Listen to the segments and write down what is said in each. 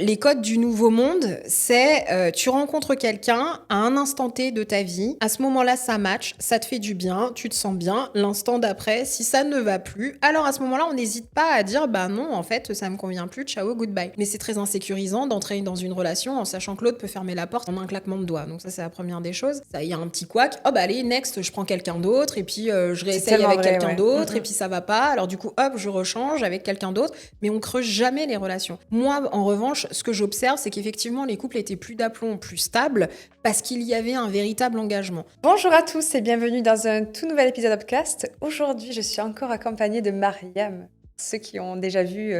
Les codes du nouveau monde, c'est tu rencontres quelqu'un à un instant T de ta vie. À ce moment-là, ça match, ça te fait du bien, tu te sens bien. L'instant d'après, si ça ne va plus, alors à ce moment-là, on n'hésite pas à dire bah non, en fait, ça me convient plus, ciao, goodbye. Mais c'est très insécurisant d'entrer dans une relation en sachant que l'autre peut fermer la porte en un claquement de doigts. Donc ça, c'est la première des choses. Ça, il y a un petit couac. Oh bah allez, next, je prends quelqu'un d'autre et puis je réessaye avec vrai, quelqu'un ouais. d'autre et puis ça va pas. Alors du coup, hop, je rechange avec quelqu'un d'autre. Mais on creuse jamais les relations. Moi, en revanche, ce que j'observe, c'est qu'effectivement, les couples étaient plus d'aplomb, plus stables, parce qu'il y avait un véritable engagement. Bonjour à tous et bienvenue dans un tout nouvel épisode de podcast. Aujourd'hui, je suis encore accompagnée de Mariam. Ceux qui ont déjà vu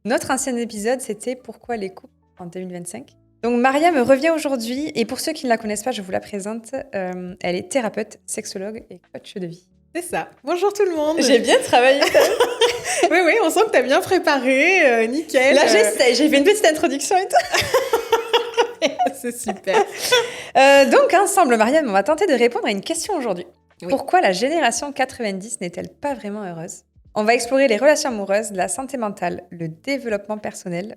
notre ancien épisode, c'était Pourquoi les couples en 2025. Donc Mariam revient aujourd'hui et pour ceux qui ne la connaissent pas, je vous la présente. Elle est thérapeute, sexologue et coach de vie. C'est ça. Bonjour tout le monde. J'ai bien travaillé. Oui, on sent que t'as bien préparé, nickel. Là, j'ai fait une petite introduction et tout. C'est super. Donc ensemble, Mariam, on va tenter de répondre à une question aujourd'hui. Oui. Pourquoi la génération 90 n'est-elle pas vraiment heureuse ? On va explorer les relations amoureuses, la santé mentale, le développement personnel,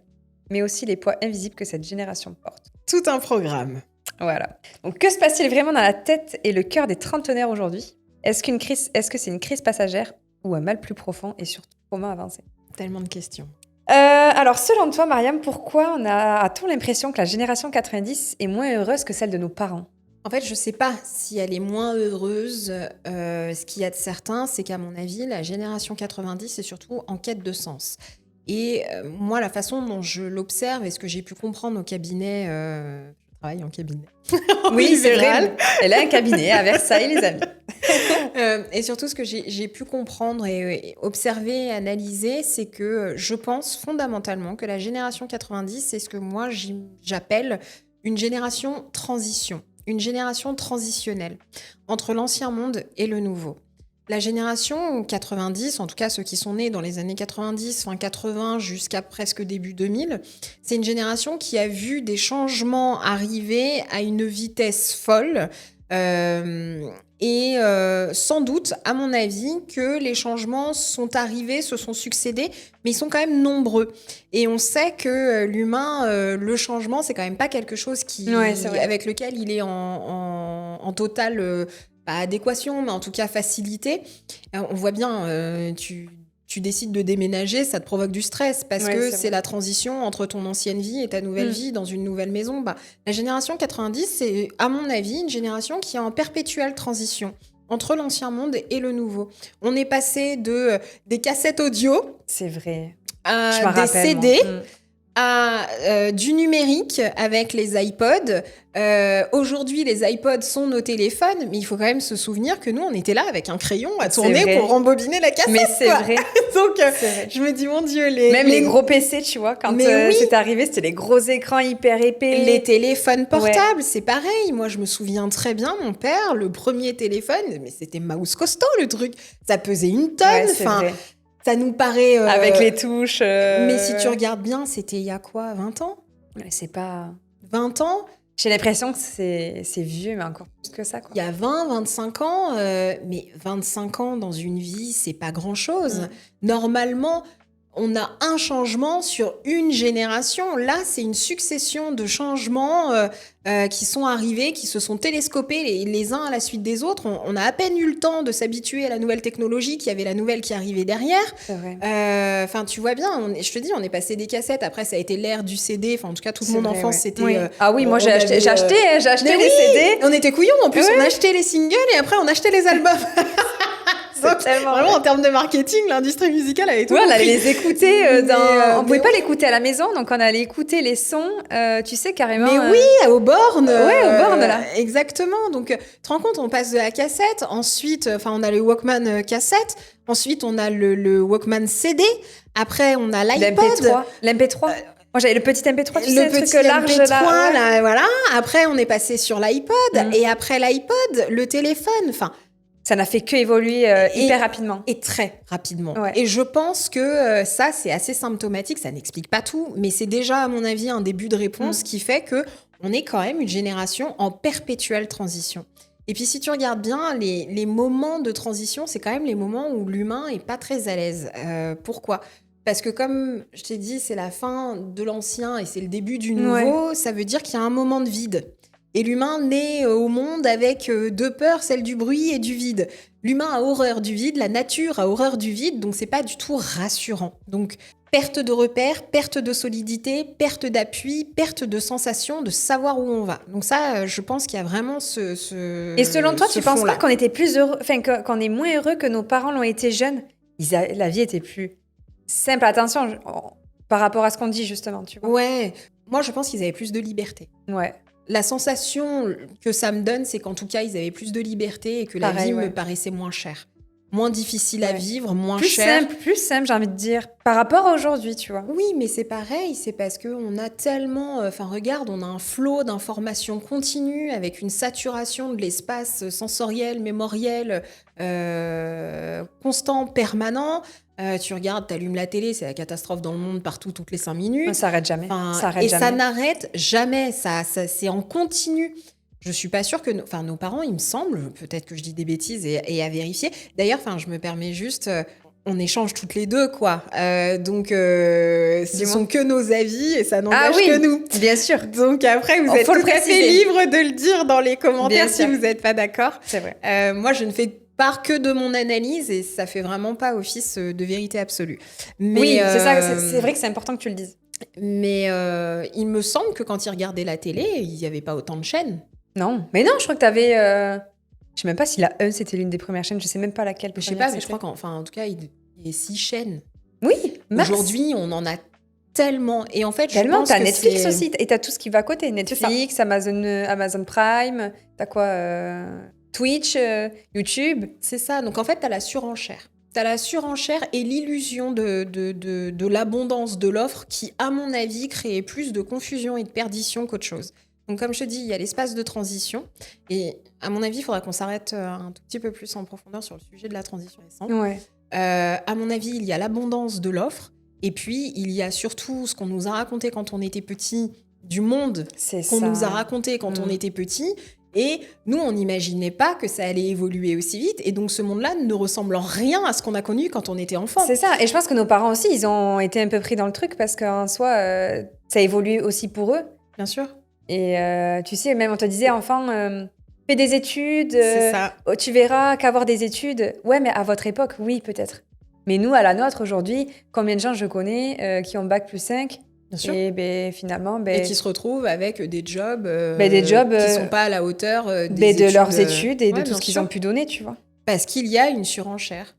mais aussi les poids invisibles que cette génération porte. Tout un programme. Voilà. Donc que se passe-t-il vraiment dans la tête et le cœur des trentenaires aujourd'hui ? Est-ce que c'est une crise passagère ou un mal plus profond et surtout comment avancer ? Tellement de questions. Alors, selon toi, Mariam, pourquoi a-t-on l'impression que la génération 90 est moins heureuse que celle de nos parents ? En fait, je ne sais pas si elle est moins heureuse. Ce qu'il y a de certain, c'est qu'à mon avis, la génération 90 est surtout en quête de sens. Et moi, la façon dont je l'observe et ce que j'ai pu comprendre au cabinet... Je travaille en cabinet. Oui, c'est vrai. Elle a un cabinet à Versailles, les amis. Et surtout, ce que j'ai pu comprendre et observer, analyser, c'est que je pense fondamentalement que la génération 90, c'est ce que moi j'appelle une génération transition, une génération transitionnelle entre l'ancien monde et le nouveau. La génération 90, en tout cas ceux qui sont nés dans les années 90, fin 80 jusqu'à presque début 2000, c'est une génération qui a vu des changements arriver à une vitesse folle. Sans doute, à mon avis, que les changements sont arrivés, se sont succédés, mais ils sont quand même nombreux. Et on sait que l'humain, le changement, c'est quand même pas quelque chose avec lequel il est en totale adéquation, mais en tout cas facilité. On voit bien, tu décides de déménager, ça te provoque du stress parce que c'est la transition entre ton ancienne vie et ta nouvelle vie dans une nouvelle maison. La génération 90, c'est, à mon avis, une génération qui est en perpétuelle transition entre l'ancien monde et le nouveau. On est passé des cassettes audio, c'est vrai, à des CD, à du numérique avec les iPods. Aujourd'hui, les iPods sont nos téléphones, mais il faut quand même se souvenir que nous, on était là avec un crayon à tourner pour rembobiner la cassette. Mais c'est vrai. Donc, je me dis, mon Dieu, les gros PC, tu vois, quand c'est arrivé, c'était les gros écrans hyper épais. Les téléphones portables, c'est pareil. Moi, je me souviens très bien, mon père, le premier téléphone, mais c'était mouse costaud, le truc. Ça pesait une tonne. Ouais, ça nous paraît... avec les touches... Mais si tu regardes bien, c'était il y a quoi, 20 ans ? C'est pas... 20 ans ? J'ai l'impression que c'est vieux, mais encore plus que ça, quoi. Il y a 20, 25 ans, mais 25 ans dans une vie, c'est pas grand-chose. Normalement, on a un changement sur une génération. Là, c'est une succession de changements qui sont arrivés, qui se sont télescopés les uns à la suite des autres. On a à peine eu le temps de s'habituer à la nouvelle technologie, qu'il y avait la nouvelle qui arrivait derrière. C'est vrai. Enfin, tu vois bien, je te dis, on est passé des cassettes. Après, ça a été l'ère du CD. Enfin, en tout cas, toute mon enfance, c'était... ah oui, moi, j'ai acheté les CD. On était couillons. En plus, on achetait les singles et après, on achetait les albums. Donc, vraiment, en termes de marketing, l'industrie musicale avait tout compris. On allait les écouter on pouvait pas l'écouter à la maison, donc on allait écouter les sons, tu sais, carrément... Mais oui, aux bornes. Aux bornes, là. Exactement. Donc, tu te rends compte, on passe de la cassette, ensuite, on a le Walkman cassette, ensuite, on a le Walkman CD, après, on a l'iPod. L'MP3. Moi, j'avais le petit MP3, tu sais, le petit truc large, MP3, là, voilà. Après, on est passé sur l'iPod, et après l'iPod, le téléphone, ça n'a fait que évoluer hyper rapidement. Et très rapidement. Ouais. Et je pense que ça, c'est assez symptomatique. Ça n'explique pas tout, mais c'est déjà, à mon avis, un début de réponse qui fait qu'on est quand même une génération en perpétuelle transition. Et puis, si tu regardes bien, les moments de transition, c'est quand même les moments où l'humain n'est pas très à l'aise. Pourquoi ? Parce que comme je t'ai dit, c'est la fin de l'ancien et c'est le début du nouveau, ça veut dire qu'il y a un moment de vide. Et l'humain naît au monde avec deux peurs, celle du bruit et du vide. L'humain a horreur du vide, la nature a horreur du vide, donc c'est pas du tout rassurant. Donc perte de repères, perte de solidité, perte d'appui, perte de sensation, de savoir où on va. Donc ça, je pense qu'il y a vraiment Et selon toi, tu penses fond-là. pas qu'on était plus heureux, enfin qu'on est moins heureux que nos parents l'ont été jeunes? La vie était plus simple. Attention, par rapport à ce qu'on dit justement, tu vois. Ouais, moi je pense qu'ils avaient plus de liberté. Ouais. La sensation que ça me donne, c'est qu'en tout cas, ils avaient plus de liberté et que la vie me paraissait moins chère. Moins difficile à vivre, moins cher. Plus simple, j'ai envie de dire, par rapport à aujourd'hui, tu vois. Oui, mais c'est pareil, c'est parce qu'on a tellement... Enfin, regarde, on a un flot d'informations continues avec une saturation de l'espace sensoriel, mémoriel, constant, permanent. Tu regardes, t'allumes la télé, c'est la catastrophe dans le monde, partout, toutes les 5 minutes. Ça n'arrête jamais. Ça n'arrête jamais, ça c'est en continu. Je suis pas sûre que... nos parents, il me semble, peut-être que je dis des bêtises et à vérifier. D'ailleurs, je me permets juste... on échange toutes les deux, quoi. Donc, ce sont que nos avis et ça n'engage que nous. Bien sûr. Donc après, vous êtes tout à fait libre de le dire dans les commentaires si vous n'êtes pas d'accord. C'est vrai. Moi, je ne fais part que de mon analyse et ça fait vraiment pas office de vérité absolue. Mais, oui, c'est ça. C'est vrai que c'est important que tu le dises. Mais il me semble que quand ils regardaient la télé, il n'y avait pas autant de chaînes. Non, mais non, je crois que tu avais... Je sais même pas si la 1, c'était l'une des premières chaînes. Je sais même pas laquelle. Je sais pas, mais je crois en tout cas, il y a 6 chaînes. Oui, max. Aujourd'hui, on en a tellement. Et en fait, tellement, je pense t'as que Netflix aussi. Et t'as tout ce qui va à côté. Netflix, Amazon Prime. T'as quoi Twitch, YouTube. C'est ça. Donc en fait, t'as la surenchère. T'as la surenchère et l'illusion de l'abondance de l'offre qui, à mon avis, créait plus de confusion et de perdition qu'autre chose. Donc, comme je te dis, il y a l'espace de transition. Et à mon avis, il faudra qu'on s'arrête un tout petit peu plus en profondeur sur le sujet de la transition récente. Ouais. À mon avis, il y a l'abondance de l'offre. Et puis, il y a surtout ce qu'on nous a raconté quand on était petit, du monde qu'on nous a raconté quand on était petit. Et nous, on n'imaginait pas que ça allait évoluer aussi vite. Et donc, ce monde-là ne ressemble en rien à ce qu'on a connu quand on était enfant. C'est ça. Et je pense que nos parents aussi, ils ont été un peu pris dans le truc parce qu'en soi, ça a évolué aussi pour eux. Bien sûr. Et tu sais, même on te disait, enfant, fais des études. C'est ça. Tu verras qu'avoir des études. Ouais, mais à votre époque, oui, peut-être. Mais nous, à la nôtre, aujourd'hui, combien de gens je connais qui ont bac+5 Bien sûr. Et finalement... et qui se retrouvent avec des jobs, qui sont pas à la hauteur de leurs études et de tout ce qu'ils ont pu donner, tu vois. Parce qu'il y a une surenchère.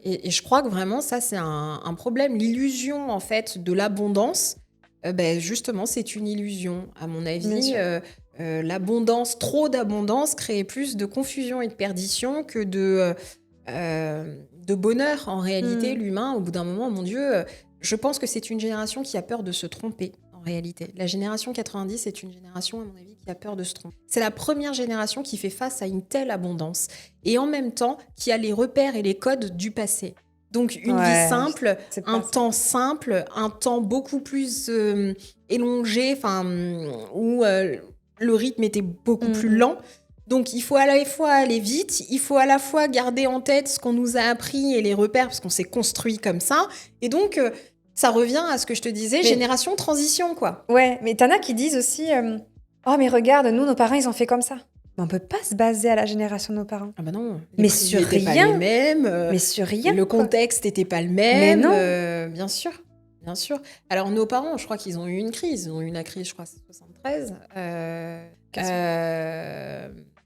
Et je crois que vraiment, ça, c'est un problème. L'illusion, en fait, de l'abondance, justement, c'est une illusion. À mon avis, l'abondance, trop d'abondance, crée plus de confusion et de perdition que de bonheur. En réalité, l'humain, au bout d'un moment, mon Dieu, je pense que c'est une génération qui a peur de se tromper, en réalité. La génération 90 est une génération, à mon avis, qui a peur de se tromper. C'est la première génération qui fait face à une telle abondance. Et en même temps, qui a les repères et les codes du passé. Donc, une vie simple, un temps simple, un temps beaucoup plus élongé, où le rythme était beaucoup plus lent. Donc, il faut à la fois aller vite, il faut à la fois garder en tête ce qu'on nous a appris et les repères, parce qu'on s'est construit comme ça. Et donc, ça revient à ce que je te disais, génération transition, quoi. Ouais, mais t'en as qui disent aussi oh, mais regarde, nous, nos parents, ils ont fait comme ça. Mais on peut pas se baser à la génération de nos parents. Ah bah non, mais sur rien. Pas les mêmes, mais sur rien. Le contexte n'était pas le même. Mais non. Bien sûr. Bien sûr. Alors, nos parents, je crois qu'ils ont eu une crise. Ils ont eu la crise, je crois, c'est 73.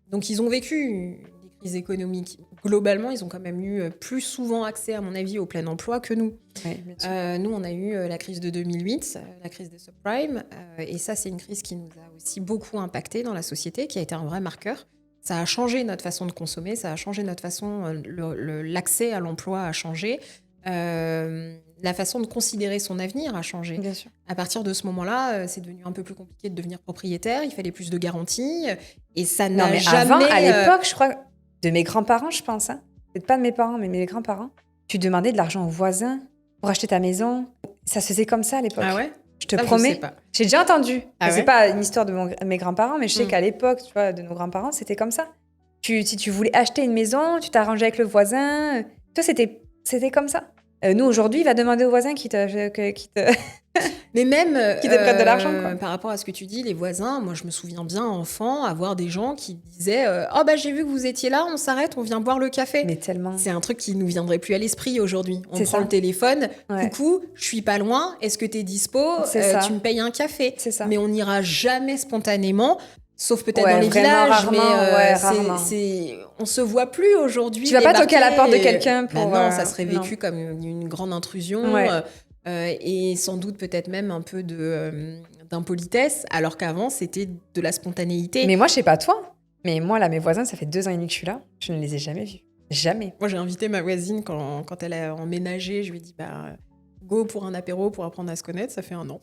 Donc, ils ont vécu des crises économiques. Globalement, ils ont quand même eu plus souvent accès, à mon avis, au plein emploi que nous. Oui, bien sûr. Nous, on a eu la crise de 2008, la crise des subprimes. Et ça, c'est une crise qui nous a aussi beaucoup impacté dans la société, qui a été un vrai marqueur. Ça a changé notre façon de consommer, ça a changé notre façon... l'accès à l'emploi a changé. La façon de considérer son avenir a changé. Bien sûr. À partir de ce moment-là, c'est devenu un peu plus compliqué de devenir propriétaire. Il fallait plus de garanties. Et ça n'a jamais... Avant, à l'époque, je crois, de mes grands-parents, je pense, peut-être pas de mes parents, mais mes grands-parents, tu demandais de l'argent aux voisins pour acheter ta maison. Ça se faisait comme ça à l'époque. Ah ouais? Je te promets. Je sais pas. J'ai déjà entendu. Ah c'est pas une histoire de mes grands-parents, mais je sais qu'à l'époque, tu vois, de nos grands-parents, c'était comme ça. Si tu voulais acheter une maison, tu t'arrangeais avec le voisin. Toi, c'était comme ça. Nous, aujourd'hui, il va demander au voisin qui te Mais même qui te prête de l'argent, quoi. par rapport à ce que tu dis, les voisins, moi je me souviens bien enfant avoir des gens qui disaient oh bah j'ai vu que vous étiez là, on s'arrête, on vient boire le café. Mais tellement. C'est un truc qui nous viendrait plus à l'esprit aujourd'hui. On C'est prend ça. le téléphone, Ouais. coucou, je suis pas loin, est-ce que t'es dispo? C'est ça. Tu me payes un café. C'est ça. Mais on n'ira jamais spontanément. Sauf peut-être Ouais, dans les vraiment villages, rarement, mais ouais, rarement. on se voit plus aujourd'hui. Tu vas pas toquer à la porte de débarquer quelqu'un pour... Bah non, ça serait non. vécu comme une grande intrusion. Ouais. Et sans doute peut-être même un peu d'impolitesse, alors qu'avant, c'était de la spontanéité. Mais moi, je sais pas toi, mais moi, là, mes voisins, ça fait 2 ans et demi que je suis là, je ne les ai jamais vus. Jamais. Moi, j'ai invité ma voisine quand elle a emménagé. Je lui ai dit, go pour un apéro pour apprendre à se connaître. Ça fait 1 an.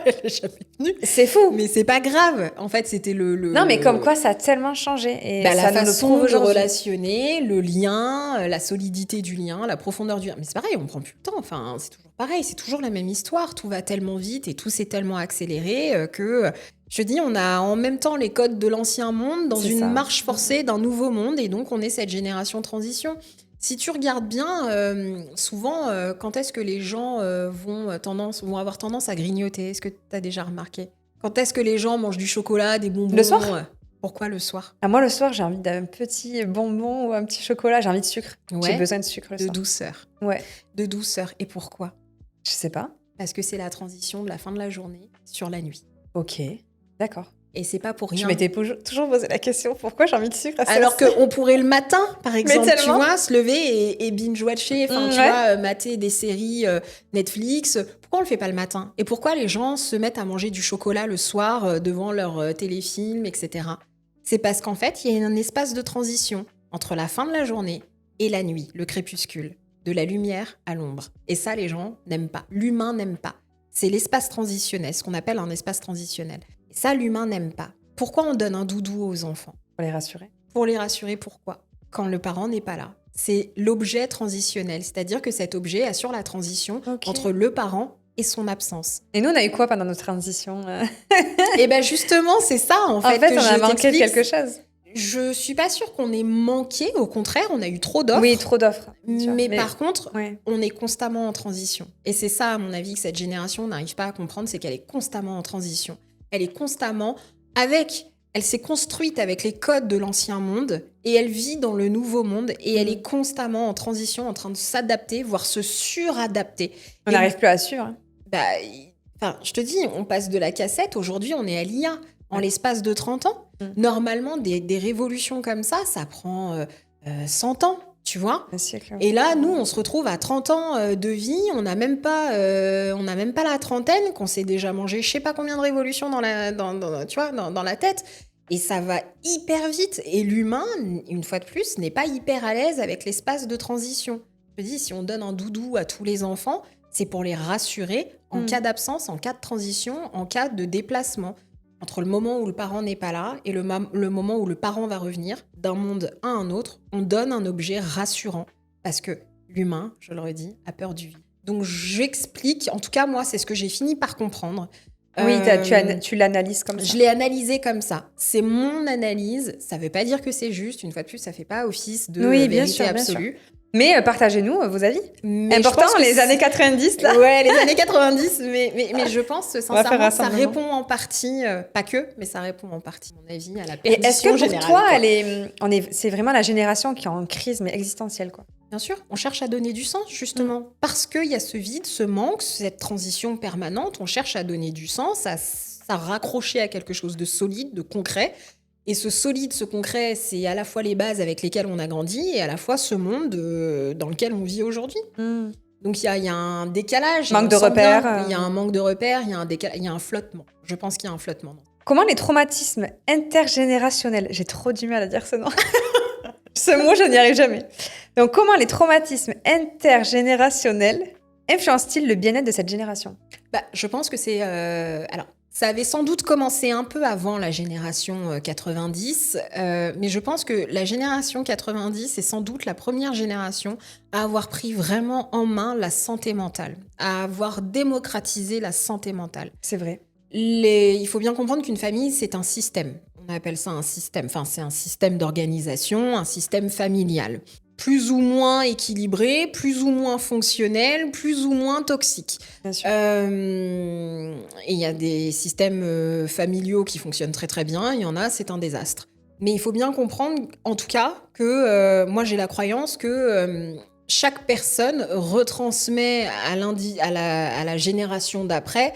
Elle n'est jamais venue. C'est fou. Mais c'est pas grave. En fait, c'était Non, mais comme quoi, ça a tellement changé. Et la ça nous le façon prouve de aujourd'hui. relationner, le lien, la solidité du lien, la profondeur du lien. Mais c'est pareil, on prend plus le temps. Enfin, c'est toujours pareil, c'est toujours la même histoire. Tout va tellement vite et tout s'est tellement accéléré que, je dis, on a en même temps les codes de l'ancien monde dans C'est une ça. marche forcée d'un nouveau monde. Et donc, on est cette génération transition. Si tu regardes bien, souvent, quand est-ce que les gens vont avoir tendance à grignoter? Est-ce que tu as déjà remarqué? Quand est-ce que les gens mangent du chocolat, des bonbons? Le soir? Pourquoi le soir? Ah, moi, le soir, j'ai envie d'un petit bonbon ou un petit chocolat. J'ai envie de sucre. Ouais. J'ai besoin de sucre le De soir. douceur. Ouais. De douceur. Et pourquoi? Je sais pas. Parce que c'est la transition de la fin de la journée sur la nuit. Ok. D'accord. Et c'est pas pour Je rien. m'étais toujours posé la question, pourquoi j'ai envie de sucre à cette Alors heure-ci? qu'on pourrait le matin, par exemple, tu tellement. vois, se lever et binge-watcher, enfin, tu Ouais. vois, mater des séries Netflix. Pourquoi on le fait pas le matin? Et pourquoi les gens se mettent à manger du chocolat le soir devant leur téléfilm, etc. C'est parce qu'en fait, il y a un espace de transition entre la fin de la journée et la nuit, le crépuscule, de la lumière à l'ombre. Et ça, les gens n'aiment pas. L'humain n'aime pas. C'est l'espace transitionnel, ce qu'on appelle un espace transitionnel. Et ça, l'humain n'aime pas. Pourquoi on donne un doudou aux enfants? Pour les rassurer. Pour les rassurer, pourquoi? Quand le parent n'est pas là. C'est l'objet transitionnel, c'est-à-dire que cet objet assure la transition Ok. entre le parent et son absence. Et nous, on a eu quoi pendant notre transition Et bien justement, c'est ça en fait, En fait, que on a je manqué de t'explique. quelque chose. Je suis pas sûre qu'on ait manqué, au contraire, on a eu trop d'offres. Oui, trop d'offres. bien sûr. Mais par contre, Ouais. on est constamment en transition. Et c'est ça, à mon avis, que cette génération n'arrive pas à comprendre, c'est qu'elle est constamment en transition. Elle est constamment elle s'est construite avec les codes de l'ancien monde et elle vit dans le nouveau monde et elle est constamment en transition, en train de s'adapter, voire se suradapter. On Et n'arrive plus à suivre. je te dis, on passe de la cassette, aujourd'hui on est à l'IA. En l'espace de 30 ans, normalement, des révolutions comme ça prend 100 ans, tu vois. Un siècle. Et là, nous, on se retrouve à 30 ans de vie, on n'a même pas la trentaine, qu'on s'est déjà mangé je sais pas combien de révolutions dans la tête. Et ça va hyper vite. Et l'humain, une fois de plus, n'est pas hyper à l'aise avec l'espace de transition. Je te dis, si on donne un doudou à tous les enfants, c'est pour les rassurer en cas d'absence, en cas de transition, en cas de déplacement. Entre le moment où le parent n'est pas là et le moment où le parent va revenir d'un monde à un autre, on donne un objet rassurant. Parce que l'humain, je le redis, a peur du vide. Donc j'explique, en tout cas moi, c'est ce que j'ai fini par comprendre. Oui, tu l'analyses comme ça. Je l'ai analysé comme ça. C'est mon analyse. Ça ne veut pas dire que c'est juste. Une fois de plus, ça ne fait pas office de Oui, bien vérité sûr, bien absolue. Mais partagez-nous vos avis. Mais Important, je pense que les années 90, là. Ouais, les années 90. Mais je pense On va faire sincèrement un que ça rassemblement. répond en partie, pas que, mais ça répond en partie, à mon avis, à la Et perdition est-ce que pour générale, toi, quoi. c'est vraiment la génération qui est en crise, mais existentielle, quoi? Bien sûr, on cherche à donner du sens, justement. Parce qu'il y a ce vide, ce manque, cette transition permanente. On cherche à donner du sens, à raccrocher à quelque chose de solide, de concret. Et ce solide, ce concret, c'est à la fois les bases avec lesquelles on a grandi et à la fois ce monde dans lequel on vit aujourd'hui. Donc il y a un décalage. Manque on de sent bien repères. qu'il y a un manque de repères, il y a un décalage, il y a un flottement. Je pense qu'il y a un flottement. Comment les traumatismes intergénérationnels, j'ai trop du mal à dire ce nom. Ce mot, je n'y arrive jamais. Donc, comment les traumatismes intergénérationnels influencent-ils le bien-être de cette génération? Je pense que c'est... alors, ça avait sans doute commencé un peu avant la génération 90, mais je pense que la génération 90 est sans doute la première génération à avoir pris vraiment en main la santé mentale, à avoir démocratisé la santé mentale. C'est vrai. Il faut bien comprendre qu'une famille, c'est un système. On appelle ça un système. Enfin, c'est un système d'organisation, un système familial. plus ou moins équilibrés, plus ou moins fonctionnels, plus ou moins toxiques. Bien sûr. Et il y a des systèmes familiaux qui fonctionnent très très bien, il y en a, c'est un désastre. Mais il faut bien comprendre, en tout cas, que moi j'ai la croyance que chaque personne retransmet à la génération d'après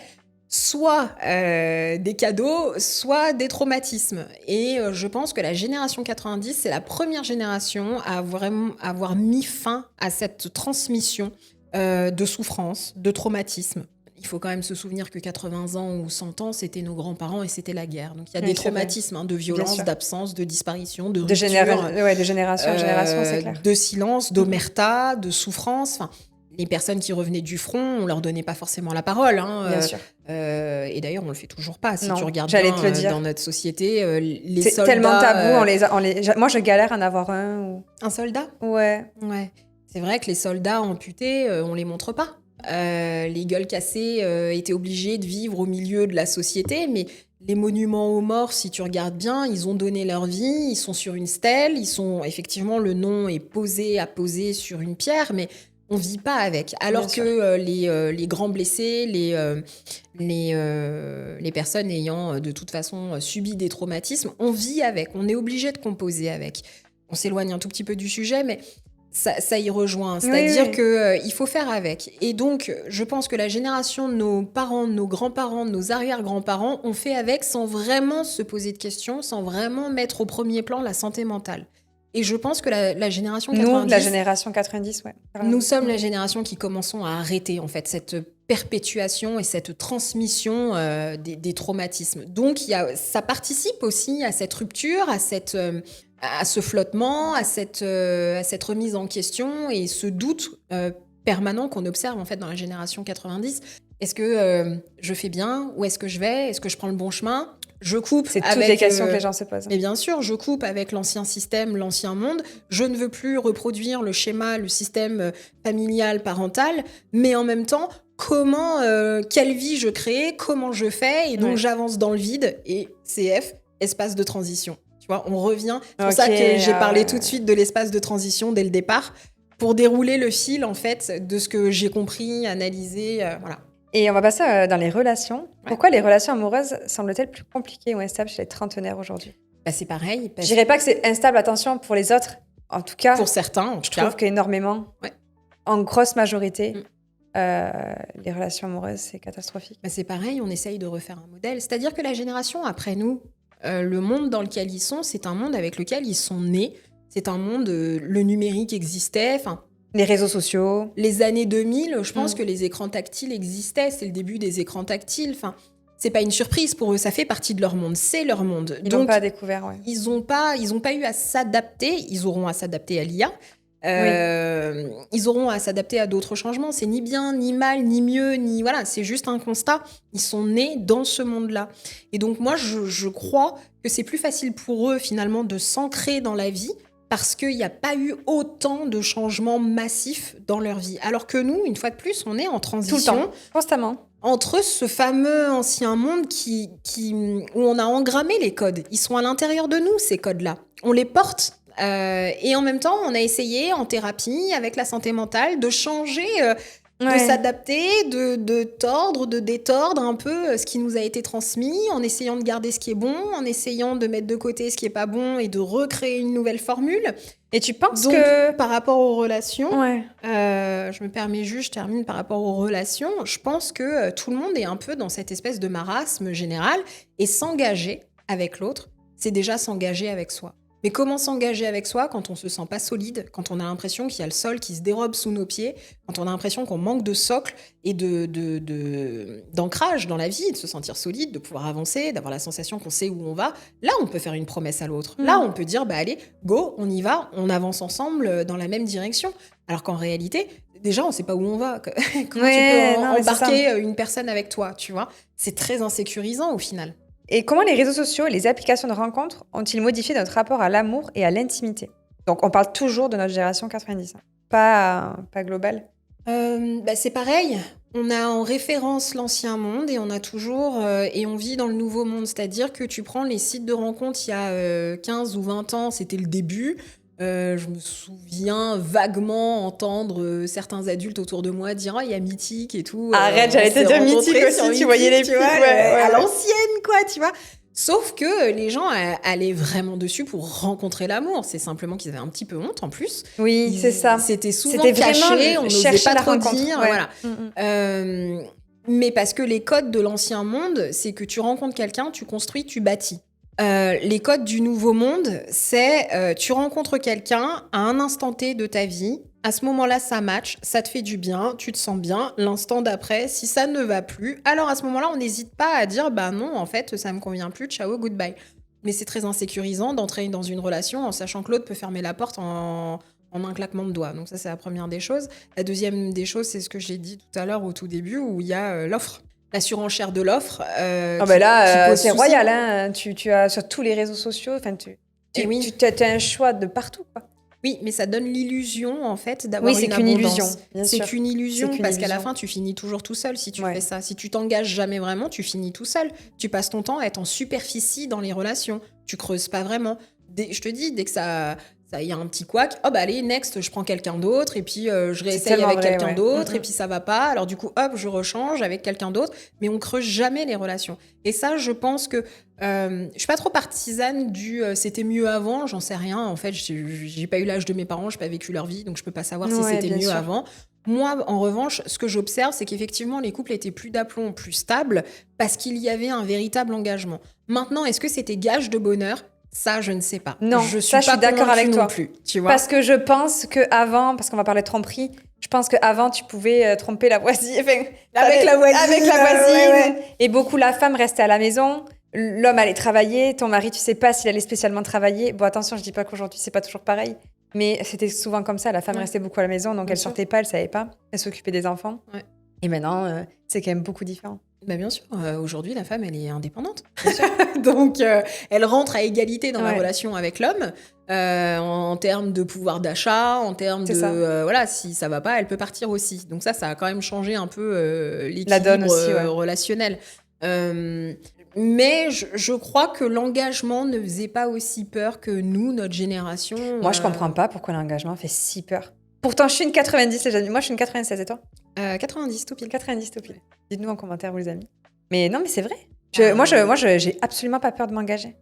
soit des cadeaux, soit des traumatismes. Et je pense que la génération 90, c'est la première génération à vraiment avoir mis fin à cette transmission de souffrance, de traumatisme. Il faut quand même se souvenir que 80 ans ou 100 ans, c'était nos grands-parents et c'était la guerre. Donc il y a des traumatismes, de violence, d'absence, de disparition, de rupture. De génération en génération, c'est clair. De silence, d'omerta, de souffrance. Enfin, les personnes qui revenaient du front, on leur donnait pas forcément la parole. Bien sûr. Et d'ailleurs, on le fait toujours pas. Si non, tu regardes bien te le dire. Dans notre société, les c'est soldats... C'est tellement tabou. Moi, je galère à en avoir un. Un soldat ? Ouais. C'est vrai que les soldats amputés, on les montre pas. Les gueules cassées étaient obligés de vivre au milieu de la société, mais les monuments aux morts, si tu regardes bien, ils ont donné leur vie, ils sont sur une stèle, effectivement, le nom est apposé sur une pierre, mais on vit pas avec. Alors que les grands blessés, les personnes ayant de toute façon subi des traumatismes, on vit avec, on est obligé de composer avec. On s'éloigne un tout petit peu du sujet, mais ça y rejoint. C'est-à-dire qu'il faut faire avec. Et donc, je pense que la génération de nos parents, de nos grands-parents, de nos arrière-grands-parents ont fait avec sans vraiment se poser de questions, sans vraiment mettre au premier plan la santé mentale. Et je pense que la génération 90... Nous, la génération 90, ouais. Nous sommes la génération qui commençons à arrêter, en fait, cette perpétuation et cette transmission des traumatismes. Donc, ça participe aussi à cette rupture, à ce flottement, à cette remise en question et ce doute permanent qu'on observe, en fait, dans la génération 90. Est-ce que je fais bien? Où est-ce que je vais? Est-ce que je prends le bon chemin? Je coupe C'est toutes les questions que les gens se posent. Mais bien sûr, je coupe avec l'ancien système, l'ancien monde. Je ne veux plus reproduire le schéma, le système familial, parental, mais en même temps, quelle vie je crée, comment je fais, et donc j'avance dans le vide, et CF, espace de transition. Tu vois, on revient. C'est pour ça que j'ai parlé tout de suite de l'espace de transition dès le départ, pour dérouler le fil, en fait, de ce que j'ai compris, analysé, voilà. Et on va passer dans les relations. Ouais. Pourquoi les relations amoureuses semblent-elles plus compliquées ou instables chez les trentenaires aujourd'hui? C'est pareil. Je dirais pas que c'est instable, attention, pour les autres. En tout cas, pour certains, en tout cas. Je trouve qu'énormément, en grosse majorité, les relations amoureuses, c'est catastrophique. C'est pareil, on essaye de refaire un modèle. C'est-à-dire que la génération après nous, le monde dans lequel ils sont, c'est un monde avec lequel ils sont nés. C'est un monde, le numérique existait, les réseaux sociaux. Les années 2000, je pense que les écrans tactiles existaient. C'est le début des écrans tactiles. C'est pas une surprise pour eux. Ça fait partie de leur monde. C'est leur monde. Ils l'ont pas découvert, ouais. Ils ont pas eu à s'adapter. Ils auront à s'adapter à l'IA. Ils auront à s'adapter à d'autres changements. C'est ni bien, ni mal, ni mieux, ni... Voilà, c'est juste un constat. Ils sont nés dans ce monde-là. Et donc, moi, je crois que c'est plus facile pour eux, finalement, de s'ancrer dans la vie parce qu'il n'y a pas eu autant de changements massifs dans leur vie. Alors que nous, une fois de plus, on est en transition. Tout le temps, constamment. Entre ce fameux ancien monde où on a engrammé les codes. Ils sont à l'intérieur de nous, ces codes-là. On les porte. Et en même temps, on a essayé, en thérapie, avec la santé mentale, de changer... de s'adapter, de tordre, de détordre un peu ce qui nous a été transmis, en essayant de garder ce qui est bon, en essayant de mettre de côté ce qui est pas bon et de recréer une nouvelle formule. Et tu penses donc, que... par rapport aux relations, je me permets juste, je termine par rapport aux relations, je pense que tout le monde est un peu dans cette espèce de marasme général et s'engager avec l'autre, c'est déjà s'engager avec soi. Mais comment s'engager avec soi quand on se sent pas solide, quand on a l'impression qu'il y a le sol qui se dérobe sous nos pieds, quand on a l'impression qu'on manque de socle et d'ancrage dans la vie, de se sentir solide, de pouvoir avancer, d'avoir la sensation qu'on sait où on va. Là, on peut faire une promesse à l'autre. Là, on peut dire, allez, go, on y va, on avance ensemble dans la même direction. Alors qu'en réalité, déjà, on sait pas où on va. Comment tu peux embarquer une personne avec toi, tu vois? C'est très insécurisant au final. Et comment les réseaux sociaux et les applications de rencontres ont-ils modifié notre rapport à l'amour et à l'intimité? Donc, on parle toujours de notre génération 90, pas global. C'est pareil. On a en référence l'ancien monde et on a toujours... et on vit dans le nouveau monde. C'est-à-dire que tu prends les sites de rencontres il y a 15 ou 20 ans, c'était le début. Je me souviens vaguement entendre certains adultes autour de moi dire « Oh, il y a Mythique et tout. » Arrête, j'allais te dire Mythique aussi, tu voyais les pubs. À l'ancienne, quoi, tu vois. Sauf que les gens allaient vraiment dessus pour rencontrer l'amour. C'est simplement qu'ils avaient un petit peu honte en plus. Oui, c'est ça. C'était souvent caché, on n'osait pas trop dire. Ouais. Voilà. Mais parce que les codes de l'ancien monde, c'est que tu rencontres quelqu'un, tu construis, tu bâtis. Les codes du nouveau monde, c'est tu rencontres quelqu'un à un instant T de ta vie. À ce moment-là, ça match, ça te fait du bien, tu te sens bien. L'instant d'après, si ça ne va plus, alors à ce moment-là, on n'hésite pas à dire « Bah non, en fait, ça me convient plus, ciao, goodbye ». Mais c'est très insécurisant d'entrer dans une relation en sachant que l'autre peut fermer la porte en un claquement de doigts. Donc ça, c'est la première des choses. La deuxième des choses, c'est ce que j'ai dit tout à l'heure au tout début, où il y a l'offre. La surenchère de l'offre. C'est royal. Hein. Tu as sur tous les réseaux sociaux, tu as un choix de partout, quoi. Oui, mais ça donne l'illusion, en fait, d'avoir une abondance. C'est qu'une illusion, parce qu'à la fin, tu finis toujours tout seul si tu fais ça. Si tu t'engages jamais vraiment, tu finis tout seul. Tu passes ton temps à être en superficie dans les relations. Tu creuses pas vraiment. Je te dis, dès que ça y a un petit couac, oh bah allez, next, je prends quelqu'un d'autre, et puis je réessaye avec quelqu'un d'autre, et puis ça va pas, alors du coup, hop, je rechange avec quelqu'un d'autre, mais on creuse jamais les relations. Et ça, je pense que je suis pas trop partisane du c'était mieux avant, j'en sais rien, en fait, j'ai pas eu l'âge de mes parents, j'ai pas vécu leur vie, donc je peux pas savoir si c'était mieux avant. Moi, en revanche, ce que j'observe, c'est qu'effectivement, les couples étaient plus d'aplomb, plus stables, parce qu'il y avait un véritable engagement. Maintenant, est-ce que c'était gage de bonheur ? Ça, je ne sais pas. Non, je suis d'accord avec toi. Plus, tu vois. Parce que je pense qu'avant, parce qu'on va parler de tromperie, je pense qu'avant, tu pouvais tromper la voisine. Avec la voisine. Ouais. Et beaucoup, la femme restait à la maison. L'homme allait travailler. Ton mari, tu sais pas s'il allait spécialement travailler. Bon, attention, je dis pas qu'aujourd'hui, c'est pas toujours pareil. Mais c'était souvent comme ça. La femme restait beaucoup à la maison. Donc, elle sortait pas, elle savait pas. Elle s'occupait des enfants. Ouais. Et maintenant, c'est quand même beaucoup différent. Bah bien sûr, aujourd'hui la femme elle est indépendante, donc elle rentre à égalité dans la relation avec l'homme en termes de pouvoir d'achat, en termes de voilà, si ça va pas, elle peut partir aussi. Donc ça a quand même changé un peu l'équilibre relationnel. Mais je crois que l'engagement ne faisait pas aussi peur que nous, notre génération. Moi je comprends pas pourquoi l'engagement fait si peur. Pourtant, je suis une 90, les amis. Moi, je suis une 96, et toi 90, tout pile. 90, tout pile. Dites-nous en commentaire, vous les amis. Mais non, mais c'est vrai. Moi, j'ai absolument pas peur de m'engager.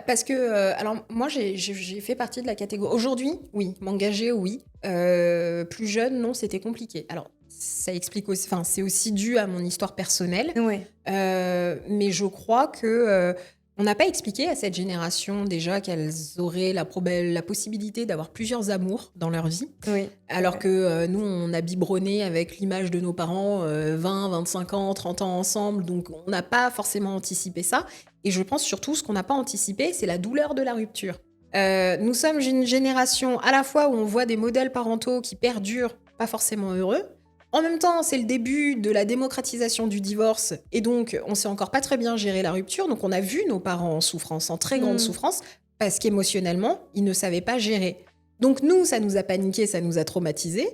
Parce que, alors, moi, j'ai fait partie de la catégorie... Aujourd'hui, oui. M'engager, oui. Plus jeune, non, c'était compliqué. Alors, ça explique aussi... Enfin, c'est aussi dû à mon histoire personnelle. Oui. Mais je crois que... on n'a pas expliqué à cette génération déjà qu'elles auraient la possibilité d'avoir plusieurs amours dans leur vie. Oui. Alors que nous, on a biberonné avec l'image de nos parents 20, 25 ans, 30 ans ensemble. Donc, on n'a pas forcément anticipé ça. Et je pense surtout, ce qu'on n'a pas anticipé, c'est la douleur de la rupture. Nous sommes une génération à la fois où on voit des modèles parentaux qui perdurent, pas forcément heureux. En même temps, c'est le début de la démocratisation du divorce et donc on sait encore pas très bien gérer la rupture. Donc on a vu nos parents en souffrance, en très grande souffrance, parce qu'émotionnellement, ils ne savaient pas gérer. Donc nous, ça nous a paniqué, ça nous a traumatisés.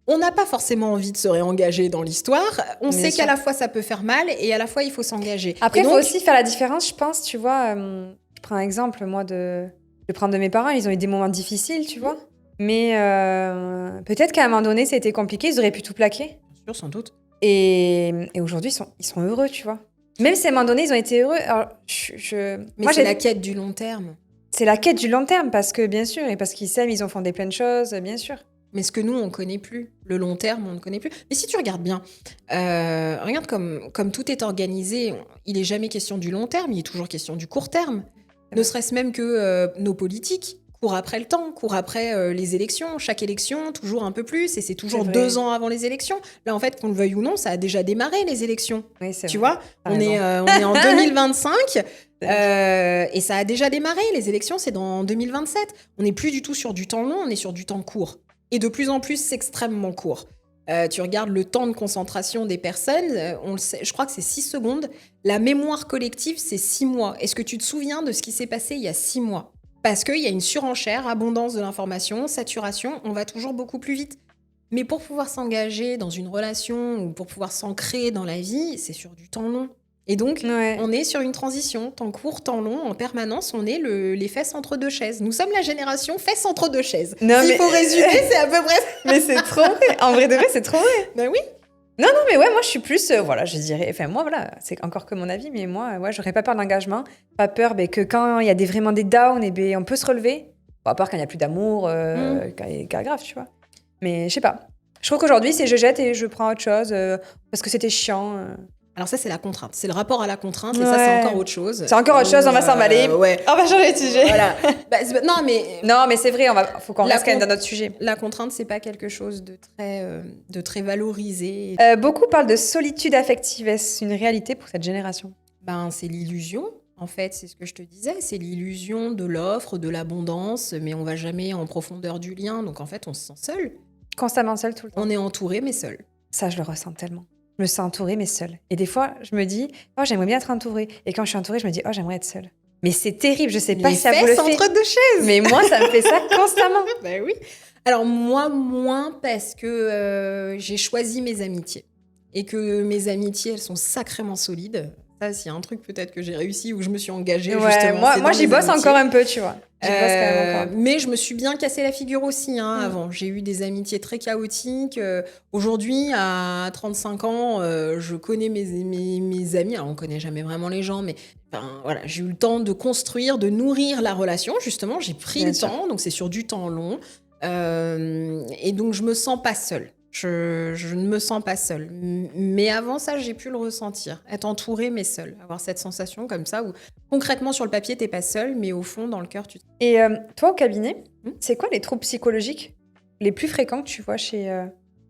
On n'a pas forcément envie de se réengager dans l'histoire. On sait qu'à la fois ça peut faire mal et à la fois il faut s'engager. Après, il faut aussi faire la différence, je pense, tu vois. Je prends un exemple, moi, je vais prendre de mes parents, ils ont eu des moments difficiles, tu vois. Mais peut-être qu'à un moment donné, ça a été compliqué, ils auraient pu tout plaquer. Bien sûr, sans doute. Et aujourd'hui, ils sont heureux, tu vois. Même si à un moment donné, ils ont été heureux. Alors, Mais c'est la quête du long terme. C'est la quête du long terme, parce que, bien sûr, et parce qu'ils s'aiment, ils ont fondé plein de choses, bien sûr. Mais ce que nous, on ne connaît plus. Le long terme, on ne connaît plus. Mais si tu regardes bien, regarde comme tout est organisé, il n'est jamais question du long terme, il est toujours question du court terme. Ne serait-ce même que nos politiques courent après le temps, courent après les élections. Chaque élection, toujours un peu plus, et c'est toujours 2 ans avant les élections. Là, en fait, qu'on le veuille ou non, ça a déjà démarré, les élections. Oui, c'est tu vrai. vois, on est en 2025, et ça a déjà démarré. Les élections, c'est dans 2027. On n'est plus du tout sur du temps long, on est sur du temps court. Et de plus en plus, c'est extrêmement court. Tu regardes le temps de concentration des personnes, on le sait, je crois que c'est 6 secondes. La mémoire collective, c'est 6 mois. Est-ce que tu te souviens de ce qui s'est passé il y a 6 mois ? Parce qu'il y a une surenchère, abondance de l'information, saturation, on va toujours beaucoup plus vite. Mais pour pouvoir s'engager dans une relation ou pour pouvoir s'ancrer dans la vie, c'est sur du temps long. Et donc, Ouais. on est sur une transition, temps court, temps long, en permanence, on est les fesses entre deux chaises. Nous sommes la génération fesses entre deux chaises. Non, S'il mais- faut résumer, c'est à peu près ça. Mais c'est trop vrai. En vrai de vrai, c'est trop vrai. Ben oui. Non, mais ouais, moi, je suis plus, voilà, je dirais, enfin, moi, voilà, c'est encore que mon avis, mais moi, ouais, j'aurais pas peur d'engagement, pas peur que quand il y a vraiment des downs, on peut se relever, bon, à part quand il n'y a plus d'amour, cas grave, tu vois. Mais je sais pas. Je trouve qu'aujourd'hui, c'est je jette et je prends autre chose, parce que c'était chiant. Alors ça, c'est la contrainte. C'est le rapport à la contrainte, et ça, c'est Ouais. encore autre chose. C'est encore autre chose, on va s'emballer. Ouais. On va changer de sujet. Voilà. Bah, non, mais Non, mais c'est vrai, faut qu'on La reste quand même con- dans notre sujet. la contrainte, c'est pas quelque chose de très valorisé. Beaucoup parlent de solitude affective. Est-ce une réalité pour cette génération? Ben, c'est l'illusion. En fait, c'est ce que je te disais, c'est l'illusion de l'offre, de l'abondance, mais on va jamais en profondeur du lien. Donc en fait, on se sent seul. Constamment seule tout le temps. On est entouré, mais seul. Ça, je le ressens tellement. Je me sens entourée, mais seule. Et des fois, je me dis, oh, j'aimerais bien être entourée. Et quand je suis entourée, je me dis, oh, j'aimerais être seule. Mais c'est terrible, je sais pas Les si ça vous le fesses fait. entre deux chaises. Mais moi, ça me fait ça constamment. Ben oui. Alors moi, moins parce que j'ai choisi mes amitiés. Et que mes amitiés, elles sont sacrément solides. Ça, s'il y a un truc peut-être que j'ai réussi où je me suis engagée, Ouais, justement, moi, c'est moi dans j'y mes bosse amitiés. encore un peu, tu vois. J'y bosse quand même encore. Mais je me suis bien cassé la figure aussi avant. J'ai eu des amitiés très chaotiques. Aujourd'hui, à 35 ans, je connais mes amis. Alors, on connaît jamais vraiment les gens, mais voilà, j'ai eu le temps de construire, de nourrir la relation. Justement, j'ai pris Bien le sûr. temps, donc c'est sur du temps long. Et donc, je me sens pas seule. Je ne me sens pas seule. Mais avant ça, j'ai pu le ressentir. Être entourée, mais seule. Avoir cette sensation comme ça où concrètement, sur le papier, t'es pas seule, mais au fond, dans le cœur, tu... Et toi, au cabinet, Hmm. c'est quoi les troubles psychologiques les plus fréquents que tu vois chez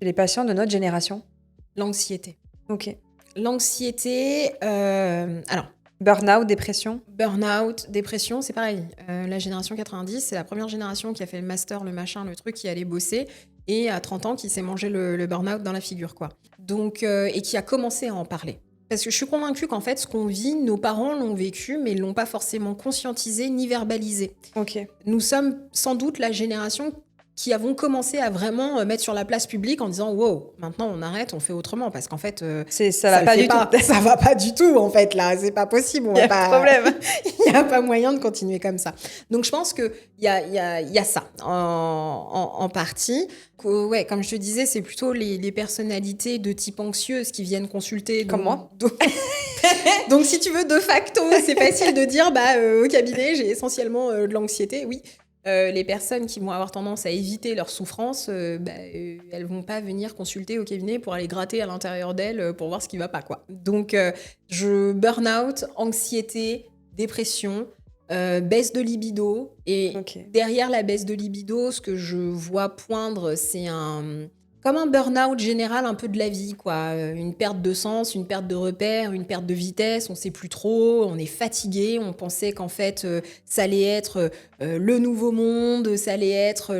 les patients de notre génération? L'anxiété. Ok. L'anxiété, alors, Burnout, dépression? burn-out, dépression, c'est pareil. La génération 90, c'est la première génération qui a fait le master, le machin, le truc, qui allait bosser. Et à 30 ans, qui s'est mangé le burn-out dans la figure, quoi. Donc, et qui a commencé à en parler. Parce que je suis convaincue qu'en fait, ce qu'on vit, nos parents l'ont vécu, mais ils l'ont pas forcément conscientisé ni verbalisé. Ok. Nous sommes sans doute la génération qui avons commencé à vraiment mettre sur la place publique en disant « Wow, maintenant on arrête, on fait autrement. » Parce qu'en fait, Ça va pas du tout. ça va pas du tout, en fait, là. C'est pas possible. Il y a pas... problème. Il n'y a pas moyen de continuer comme ça. Donc, je pense qu'il y a ça en partie. Ouais, comme je te disais, c'est plutôt les personnalités de type anxieuse qui viennent consulter. Comme moi. Donc, si tu veux, de facto, c'est facile de dire, au cabinet, j'ai essentiellement de l'anxiété. Oui. Les personnes qui vont avoir tendance à éviter leur souffrance, elles vont pas venir consulter au cabinet pour aller gratter à l'intérieur d'elles pour voir ce qui va pas, quoi. Donc, burn-out, anxiété, dépression, baisse de libido. Et derrière la baisse de libido, ce que je vois poindre, c'est comme un burn-out général un peu de la vie, quoi. Une perte de sens, une perte de repères, une perte de vitesse, on sait plus trop, on est fatigué, on pensait qu'en fait, ça allait être le nouveau monde, ça allait être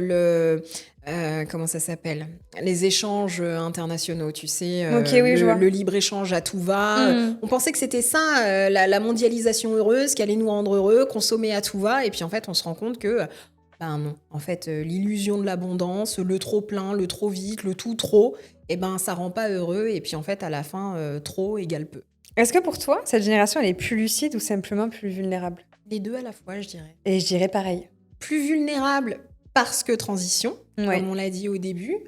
comment ça s'appelle? Les échanges internationaux, tu sais, Oui, je vois. le libre-échange à tout va. On pensait que c'était ça, la mondialisation heureuse, qui allait nous rendre heureux, consommer à tout va, et puis en fait, on se rend compte que non. En fait, l'illusion de l'abondance, le trop plein, le trop vite, le tout trop, ça rend pas heureux. Et puis en fait, à la fin, trop égale peu. Est-ce que pour toi, cette génération, elle est plus lucide ou simplement plus vulnérable? Les deux à la fois, je dirais. Et je dirais pareil. Plus vulnérable parce que transition, Ouais. comme on l'a dit au début.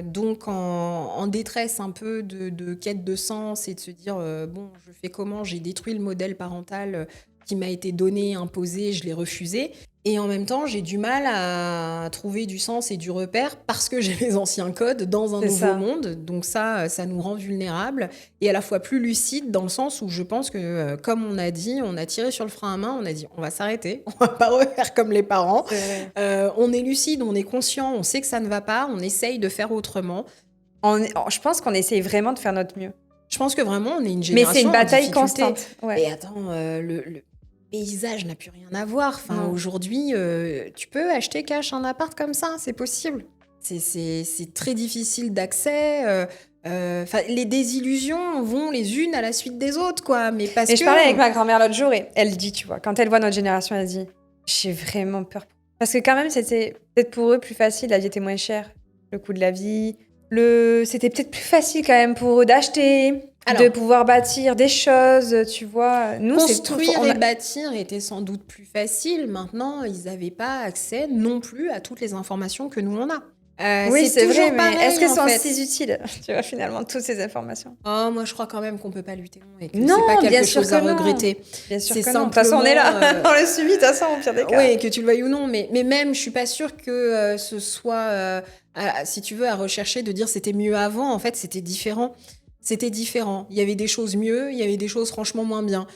Donc en détresse un peu de quête de sens et de se dire, je fais comment? J'ai détruit le modèle parental qui m'a été donné, imposé, je l'ai refusé. Et en même temps, j'ai du mal à trouver du sens et du repère parce que j'ai les anciens codes dans un nouveau monde. Donc ça nous rend vulnérables et à la fois plus lucides dans le sens où je pense que, comme on a dit, on a tiré sur le frein à main, on a dit on va s'arrêter, on va pas refaire comme les parents. On est lucide, on est conscient, on sait que ça ne va pas, on essaye de faire autrement. Je pense qu'on essaye vraiment de faire notre mieux. Je pense que vraiment, on est une génération. Mais c'est une bataille en difficulté. constante. Ouais. Et attends, le paysage n'a plus rien à voir. Enfin, aujourd'hui, tu peux acheter cash un appart comme ça, c'est possible. C'est très difficile d'accès. Les désillusions vont les unes à la suite des autres, quoi. Mais parce que je parlais avec ma grand-mère l'autre jour et elle dit, tu vois, quand elle voit notre génération, elle dit, j'ai vraiment peur. Parce que quand même, c'était peut-être pour eux plus facile, la vie était moins chère, le coût de la vie. C'était peut-être plus facile quand même pour eux d'acheter. de pouvoir bâtir des choses, tu vois. Nous, construire et bâtir était sans doute plus facile. Maintenant, ils n'avaient pas accès non plus à toutes les informations que nous, on a. Oui, c'est vrai, mais pareil, est-ce qu'elles sont si utiles, tu vois, finalement, toutes ces informations? Oh, moi, je crois quand même qu'on peut pas lutter et que non, c'est pas quelque bien sûr chose à non. regretter. Bien sûr c'est que non. De toute façon, on est là, on le subit, de toute façon, au pire des cas. Oui, que tu le veuilles ou non, mais même, je suis pas sûre que ce soit, si tu veux, à rechercher de dire c'était mieux avant. En fait, c'était différent. C'était différent. Il y avait des choses mieux, il y avait des choses franchement moins bien.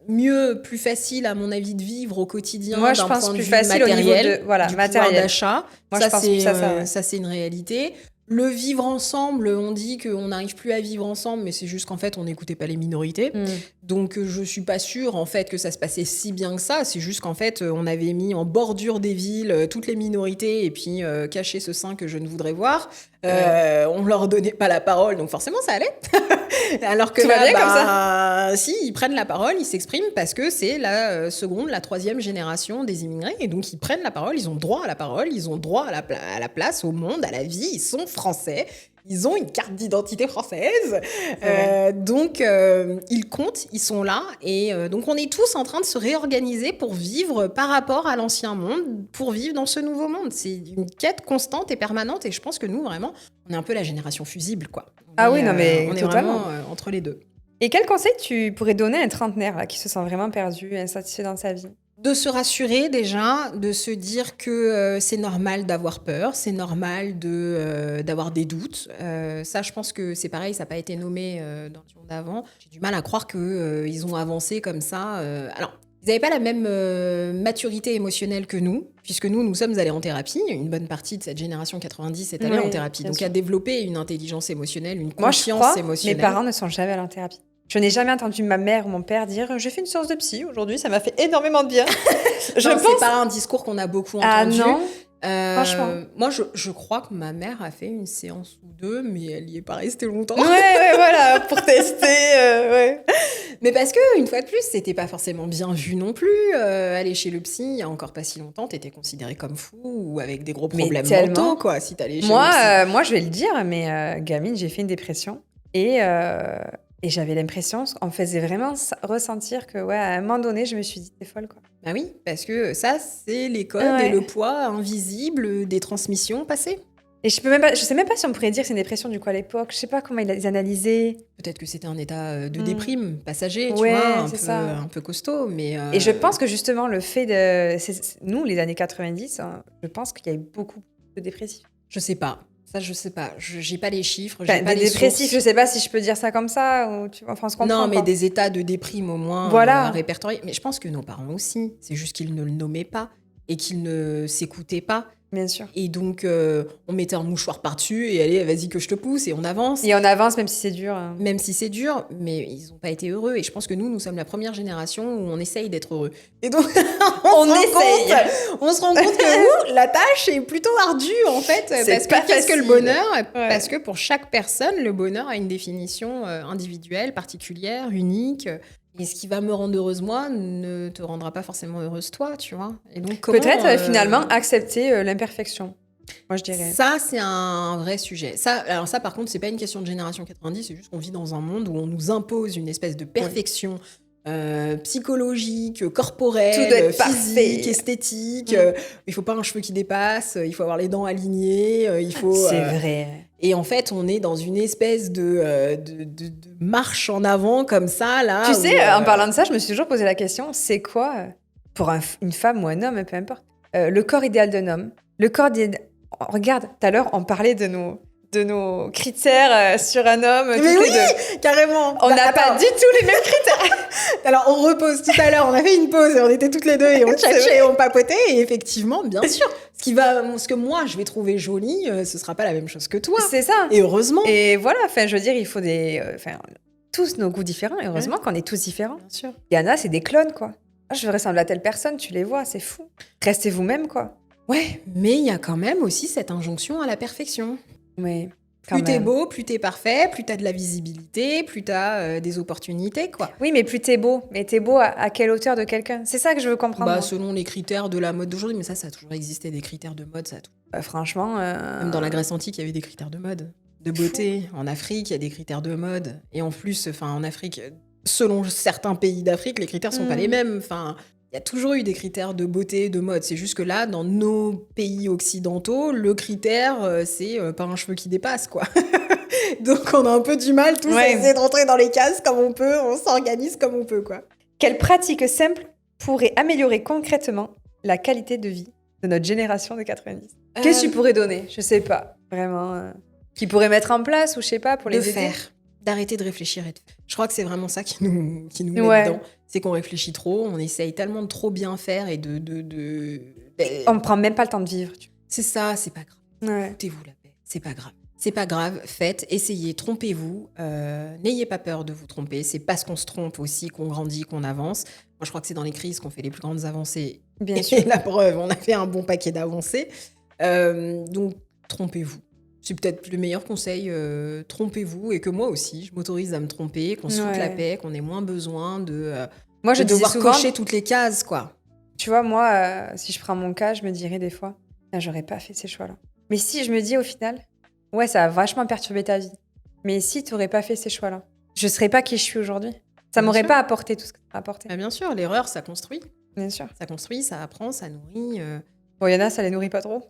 Mieux, plus facile à mon avis de vivre au quotidien. Moi, je pense plus facile matériel, au niveau du pouvoir d'achat. Moi, je pense plus à ça. Ouais. Ça, c'est une réalité. Le vivre ensemble, on dit qu'on n'arrive plus à vivre ensemble, mais c'est juste qu'en fait, on n'écoutait pas les minorités. Donc, je suis pas sûre, en fait, que ça se passait si bien que ça. C'est juste qu'en fait, on avait mis en bordure des villes toutes les minorités et puis caché ce sein que je ne voudrais voir. On leur donnait pas la parole, donc forcément, ça allait. Alors que tout là, va bien comme ça. si, ils prennent la parole, ils s'expriment parce que c'est la seconde, la troisième génération des immigrés. Et donc, ils prennent la parole, ils ont droit à la parole, ils ont droit à la place, au monde, à la vie. Ils sont français. Ils ont une carte d'identité française. Donc, ils comptent, ils sont là. Et donc, on est tous en train de se réorganiser pour vivre par rapport à l'ancien monde, pour vivre dans ce nouveau monde. C'est une quête constante et permanente. Et je pense que nous, vraiment, on est un peu la génération fusible, quoi. Oui, non, mais on est totalement. vraiment entre les deux. Et quel conseil tu pourrais donner à un trentenaire là, qui se sent vraiment perdu, insatisfait dans sa vie? De se rassurer déjà, de se dire que c'est normal d'avoir peur, c'est normal d'avoir des doutes. Ça, je pense que c'est pareil, ça n'a pas été nommé dans le monde d'avant. J'ai du mal à croire qu'ils ont avancé comme ça. Alors, ils n'avaient pas la même maturité émotionnelle que nous, puisque nous sommes allés en thérapie. Une bonne partie de cette génération 90 est allée en thérapie. Donc, a développé une intelligence émotionnelle, une conscience émotionnelle. Mes parents ne sont jamais allés en thérapie. Je n'ai jamais entendu ma mère ou mon père dire « j'ai fait une séance de psy aujourd'hui, ça m'a fait énormément de bien ». C'est pas un discours qu'on a beaucoup entendu. Ah non, franchement. Moi, je crois que ma mère a fait une séance ou deux, mais elle n'y est pas restée longtemps. Ouais, voilà, pour tester, ouais. Mais parce que, une fois de plus, c'était pas forcément bien vu non plus. Aller chez le psy, il y a encore pas si longtemps, t'étais considérée comme fou ou avec des gros problèmes mentaux, quoi, si t'allais chez le psy. Moi, je vais le dire, mais gamine, j'ai fait une dépression et j'avais l'impression, on me faisait vraiment ressentir que, ouais, à un moment donné, je me suis dit, t'es folle, quoi. Bah oui, parce que ça, c'est les codes et le poids invisible des transmissions passées. Et je sais même pas si on pourrait dire que c'est une dépression du coup à l'époque. Je sais pas comment ils les analysaient. Peut-être que c'était un état de déprime passager, tu vois, un peu costaud. Mais Et je pense que justement, le fait de... Nous, les années 90, hein, je pense qu'il y a eu beaucoup de dépressifs. Je sais pas. Ça, je sais pas. J'ai pas les chiffres, j'ai pas les dépressifs, sources. Je sais pas si je peux dire ça comme ça. Ou tu vois, enfin, on se comprend. Non, mais des états de déprime au moins répertoriés. Mais je pense que nos parents aussi. C'est juste qu'ils ne le nommaient pas et qu'ils ne s'écoutaient pas. Bien sûr. Et donc, on mettait un mouchoir par-dessus et allez, vas-y que je te pousse et on avance. Et on avance même si c'est dur. Même si c'est dur, mais ils n'ont pas été heureux. Et je pense que nous sommes la première génération où on essaye d'être heureux. Et donc, on se rend compte que la tâche est plutôt ardue en fait. Parce que qu'est-ce que le bonheur ? Parce que pour chaque personne, le bonheur a une définition individuelle, particulière, unique. Et ce qui va me rendre heureuse, moi, ne te rendra pas forcément heureuse, toi, tu vois. Et donc, peut-être, finalement, accepter l'imperfection. Moi, je dirais. Ça, c'est un vrai sujet. Ça, par contre, c'est pas une question de génération 90, c'est juste qu'on vit dans un monde où on nous impose une espèce de perfection psychologique, corporelle, physique, esthétique. Il faut pas un cheveu qui dépasse, il faut avoir les dents alignées, il faut... C'est vrai. Et en fait, on est dans une espèce de marche en avant comme ça, là. Tu sais, en parlant de ça, je me suis toujours posé la question, c'est quoi, pour une femme ou un homme, peu importe, le corps idéal d'un homme? Le corps idéal... Regarde, tout à l'heure, on parlait de nos critères sur un homme. Mais oui, carrément. On n'a pas du tout les mêmes critères. Alors, on repose tout à l'heure, on a fait une pause et on était toutes les deux et on tchatchait et on papotait. Et effectivement, bien sûr, ce que moi, je vais trouver joli, ce sera pas la même chose que toi. C'est ça. Et heureusement. Et voilà, je veux dire, il faut tous nos goûts différents. Et heureusement qu'on est tous différents. Bien sûr. Il y en a, c'est des clones, quoi. Je veux ressembler à telle personne, tu les vois, c'est fou. Restez vous-même, quoi. Ouais, mais il y a quand même aussi cette injonction à la perfection. Oui. Plus t'es beau, plus t'es parfait, plus t'as de la visibilité, plus t'as des opportunités, quoi. Oui, mais plus t'es beau. Mais t'es beau à quelle hauteur de quelqu'un? C'est ça que je veux comprendre. Selon les critères de la mode d'aujourd'hui, mais ça a toujours existé, des critères de mode, ça a tout. Franchement... Même dans la Grèce antique, il y avait des critères de mode. de beauté. En Afrique, il y a des critères de mode. Et en plus, en Afrique, selon certains pays d'Afrique, les critères sont pas les mêmes. Enfin, il y a toujours eu des critères de beauté, de mode. C'est juste que là, dans nos pays occidentaux, le critère, c'est pas un cheveu qui dépasse, quoi. Donc, on a un peu du mal tous à essayer de rentrer dans les cases comme on peut. On s'organise comme on peut, quoi. Quelle pratique simple pourrait améliorer concrètement la qualité de vie de notre génération de 90 ? Qu'est-ce que tu pourrais donner ? Je sais pas, vraiment. Qui pourrait mettre en place ou je sais pas pour les aider ? Faire. D'arrêter de réfléchir et de faire. Je crois que c'est vraiment ça qui nous met dedans. C'est qu'on réfléchit trop, on essaye tellement de trop bien faire et On ne prend même pas le temps de vivre. C'est ça, c'est pas grave. Foutez-vous la paix, c'est pas grave. C'est pas grave, faites, essayez, trompez-vous. N'ayez pas peur de vous tromper. C'est parce qu'on se trompe aussi qu'on grandit, qu'on avance. Moi, je crois que c'est dans les crises qu'on fait les plus grandes avancées. Bien sûr. Et la preuve, on a fait un bon paquet d'avancées. Donc, trompez-vous. C'est peut-être le meilleur conseil, trompez-vous, et que moi aussi, je m'autorise à me tromper, qu'on se foute la paix, qu'on ait moins besoin de devoir cocher toutes les cases, quoi. Tu vois, moi, si je prends mon cas, je me dirais des fois, j'aurais pas fait ces choix-là. Mais si je me dis au final, ouais, ça a vachement perturbé ta vie, mais si tu n'aurais pas fait ces choix-là, je serais pas qui je suis aujourd'hui. Ça m'aurait pas apporté tout ce que ça m'a apporté. Ah, bien sûr, l'erreur, ça construit. Bien sûr. Ça construit, ça apprend, ça nourrit. Bon, il y en a, ça les nourrit pas trop.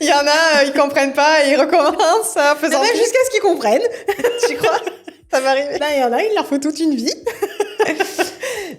Il y en a, ils comprennent pas, ils recommencent à faisant jusqu'à ce qu'ils comprennent. Tu crois ? Ça m'arrive. Là, il y en a, il leur faut toute une vie.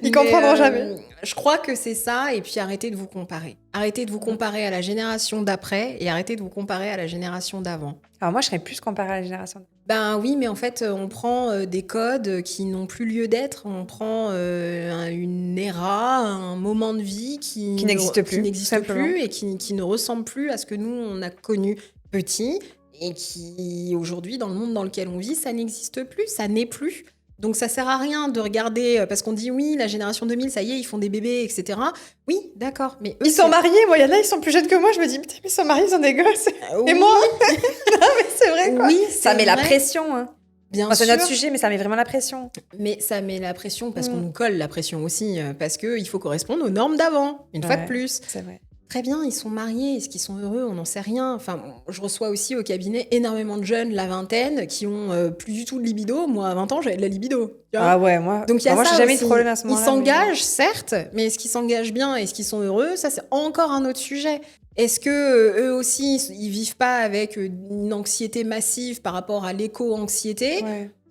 Ils comprendront jamais. Je crois que c'est ça, et puis arrêtez de vous comparer. Arrêtez de vous comparer à la génération d'après et arrêtez de vous comparer à la génération d'avant. Alors moi, je serais plus comparée à la génération d'avant. Ben oui, mais en fait, on prend des codes qui n'ont plus lieu d'être. On prend une éra, un moment de vie qui n'existe plus et qui ne ressemble plus à ce que nous, on a connu petit et qui, aujourd'hui, dans le monde dans lequel on vit, ça n'existe plus, ça n'est plus. Donc ça sert à rien de regarder, parce qu'on dit oui, la génération 2000, ça y est, ils font des bébés, etc. Oui, d'accord, mais eux, ils sont mariés, moi, il y en a, ils sont plus jeunes que moi, je me dis, putain, mais ils sont mariés, ils ont des gosses. Oui. Et moi Non, mais c'est vrai, quoi. Oui, ça met la pression, hein. Bien sûr. C'est notre sujet, mais ça met vraiment la pression. Mais ça met la pression parce qu'on nous colle la pression aussi, parce qu'il faut correspondre aux normes d'avant, une fois de plus. C'est vrai. Très bien, ils sont mariés, est-ce qu'ils sont heureux? On n'en sait rien. Enfin, je reçois aussi au cabinet énormément de jeunes, la vingtaine, qui ont plus du tout de libido. Moi, à 20 ans, j'avais de la libido. Ah ouais, moi, donc, moi j'ai jamais eu de problème à ce moment-là. Ils s'engagent, certes, mais est-ce qu'ils s'engagent bien? Est-ce qu'ils sont heureux? Ça, c'est encore un autre sujet. Est-ce que eux aussi, ils vivent pas avec une anxiété massive par rapport à l'éco-anxiété?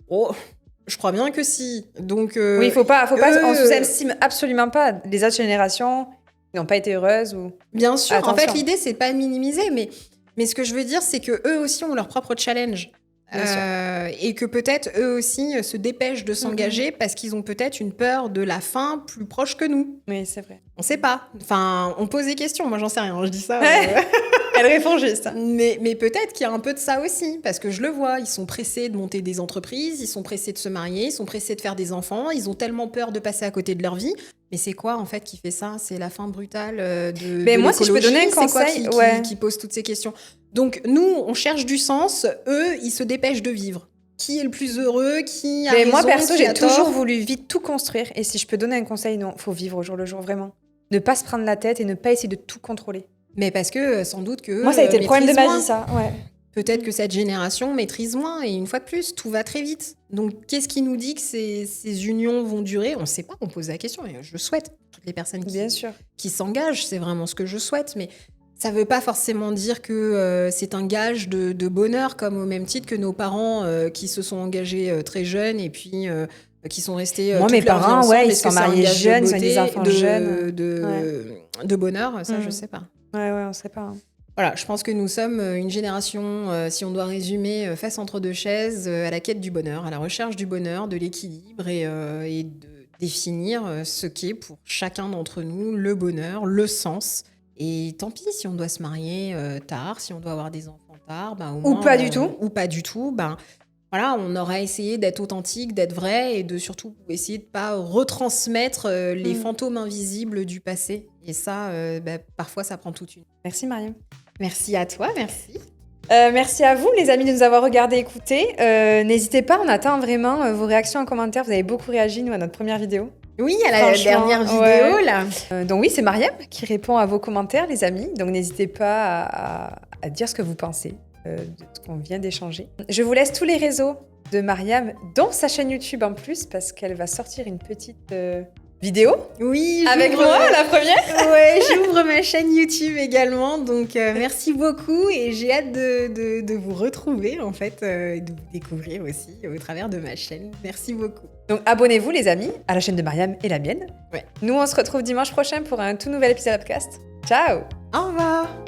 Oh, je crois bien que si. Donc, oui, faut pas, on sous-estime absolument pas les autres générations. Ils n'ont pas été heureuses ou... Bien sûr, attention. En fait, l'idée, c'est pas de minimiser, mais ce que je veux dire, c'est que eux aussi ont leur propre challenge. Et que peut-être eux aussi se dépêchent de s'engager parce qu'ils ont peut-être une peur de la fin plus proche que nous. Oui, c'est vrai. On sait pas. Enfin, on pose des questions. Moi, j'en sais rien. Je dis ça. Elle répond juste. Mais peut-être qu'il y a un peu de ça aussi, parce que je le vois. Ils sont pressés de monter des entreprises, ils sont pressés de se marier, ils sont pressés de faire des enfants, ils ont tellement peur de passer à côté de leur vie. Mais c'est quoi, en fait, qui fait ça? C'est la fin brutale de moi, si je peux donner un conseil, qui pose toutes ces questions. Donc, nous, on cherche du sens. Eux, ils se dépêchent de vivre. Qui est le plus heureux? Qui a raison? Moi, perso, j'ai toujours voulu vite tout construire. Et si je peux donner un conseil, non, faut vivre au jour le jour, vraiment. Ne pas se prendre la tête et ne pas essayer de tout contrôler. Mais parce que, sans doute que... Moi, ça a été le problème de ma vie, ça. Ouais. Peut-être que cette génération maîtrise moins, et une fois de plus, tout va très vite. Donc, qu'est-ce qui nous dit que ces unions vont durer? On ne sait pas, on pose la question, et je souhaite. Toutes les personnes qui s'engagent, c'est vraiment ce que je souhaite, mais ça ne veut pas forcément dire que c'est un gage de bonheur, comme au même titre que nos parents qui se sont engagés très jeunes, et puis qui sont restés moi, toute mes leur parents, vie ensemble. ils sont mariés jeunes, ils ont des enfants jeunes. De bonheur, ça, je ne sais pas. Ouais, on ne sait pas. Hein. Voilà, je pense que nous sommes une génération, si on doit résumer, face entre deux chaises, à la quête du bonheur, à la recherche du bonheur, de l'équilibre et de définir ce qu'est pour chacun d'entre nous le bonheur, le sens. Et tant pis si on doit se marier tard, si on doit avoir des enfants tard, ben, au moins, ou pas du tout. Ou pas du tout, ben voilà, on aura essayé d'être authentique, d'être vrai et de surtout essayer de pas retransmettre les fantômes invisibles du passé. Et ça, parfois, ça prend toute une. Merci Mariam. Merci à toi, merci. Merci à vous, les amis, de nous avoir regardés, écoutés. N'hésitez pas, on attend vraiment vos réactions en commentaire. Vous avez beaucoup réagi, nous, à notre première vidéo. Oui, à la dernière vidéo, là. Donc oui, c'est Mariam qui répond à vos commentaires, les amis. Donc n'hésitez pas à dire ce que vous pensez. de ce qu'on vient d'échanger. Je vous laisse tous les réseaux de Mariam, dont sa chaîne YouTube en plus, parce qu'elle va sortir une petite vidéo. Oui, avec moi, la première. Ouais, j'ouvre ma chaîne YouTube également, donc merci beaucoup et j'ai hâte de vous retrouver en fait, et de vous découvrir aussi au travers de ma chaîne. Merci beaucoup. Donc abonnez-vous les amis à la chaîne de Mariam et la mienne. Ouais. Nous on se retrouve dimanche prochain pour un tout nouvel épisode de podcast. Ciao. Au revoir.